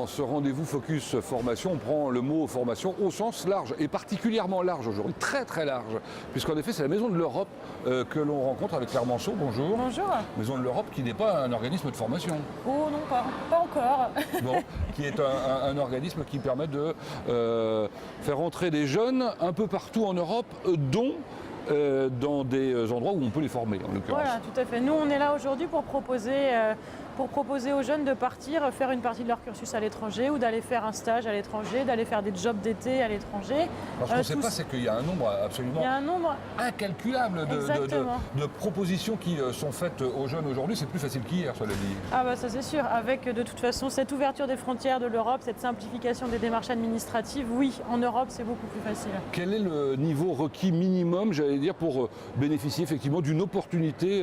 dans ce rendez-vous Focus Formation, on prend le mot formation au sens large, et particulièrement large aujourd'hui, très très large, puisqu'en effet c'est la Maison de l'Europe que l'on rencontre avec Claire Manceau. Bonjour. Bonjour. Maison de l'Europe qui n'est pas un organisme de formation. Oh non, pas encore. Bon, qui est un organisme qui permet de faire entrer des jeunes un peu partout en Europe, dont dans des endroits où on peut les former, en l'occurrence. Voilà, tout à fait. Nous, on est là aujourd'hui pour proposer aux jeunes de partir faire une partie de leur cursus à l'étranger ou d'aller faire un stage à l'étranger, d'aller faire des jobs d'été à l'étranger. Alors, ce qu'on ne sait pas, c'est qu'il y a un nombre absolument incalculable de propositions qui sont faites aux jeunes aujourd'hui. C'est plus facile qu'hier, cela dit. Ah bah ça c'est sûr. Avec de toute façon cette ouverture des frontières de l'Europe, cette simplification des démarches administratives, oui, en Europe c'est beaucoup plus facile. Quel est le niveau requis minimum, j'allais dire, pour bénéficier effectivement d'une opportunité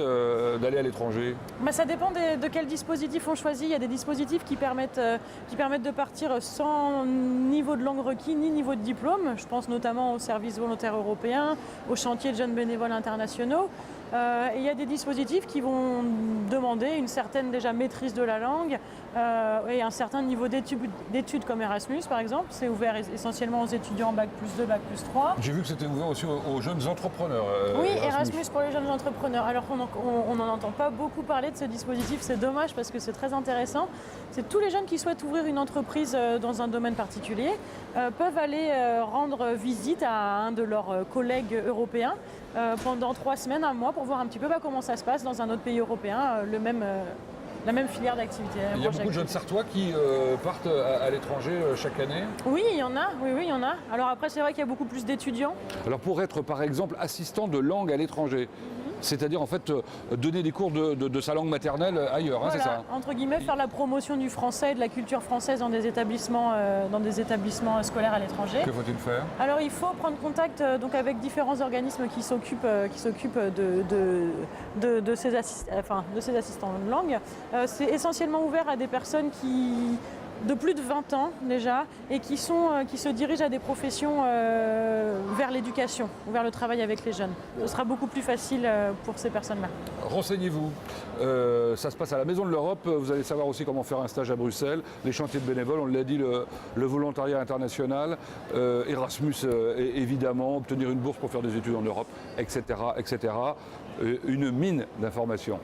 d'aller à l'étranger? Bah, ça dépend de quel dispositif on choisit. Il y a des dispositifs qui permettent de partir sans niveau de langue requis ni niveau de diplôme. Je pense notamment au service volontaire européen, au chantier de jeunes bénévoles internationaux. Et il y a des dispositifs qui vont demander une certaine déjà maîtrise de la langue et un certain niveau d'études comme Erasmus par exemple. C'est ouvert essentiellement aux étudiants Bac plus 2, Bac plus 3. J'ai vu que c'était ouvert aussi aux jeunes entrepreneurs. Oui, Erasmus pour les jeunes entrepreneurs. Alors on n'en entend pas beaucoup parler de ce dispositif, c'est dommage parce que c'est très intéressant. C'est tous les jeunes qui souhaitent ouvrir une entreprise dans un domaine particulier peuvent aller rendre visite à un de leurs collègues européens pendant 3 semaines, un mois, pour voir un petit peu comment ça se passe dans un autre pays européen, la même filière d'activité. Il y a beaucoup de jeunes Sartois qui partent à l'étranger chaque année? Oui, il y en a. Oui, il y en a. Alors après, c'est vrai qu'il y a beaucoup plus d'étudiants. Alors pour être, par exemple, assistant de langue à l'étranger, c'est-à-dire en fait donner des cours de sa langue maternelle ailleurs, voilà, c'est ça? Entre guillemets, faire la promotion du français et de la culture française dans des établissements scolaires à l'étranger. Que faut-il faire? Alors il faut prendre contact donc avec différents organismes qui s'occupent de ces assistants de langue. C'est essentiellement ouvert à des personnes de plus de 20 ans déjà et qui se dirigent à des professions vers l'éducation ou vers le travail avec les jeunes. Ce sera beaucoup plus facile pour ces personnes-là. Renseignez-vous, ça se passe à la Maison de l'Europe, vous allez savoir aussi comment faire un stage à Bruxelles, les chantiers de bénévoles, on l'a dit, le volontariat international, Erasmus évidemment, obtenir une bourse pour faire des études en Europe, etc. etc. Une mine d'informations.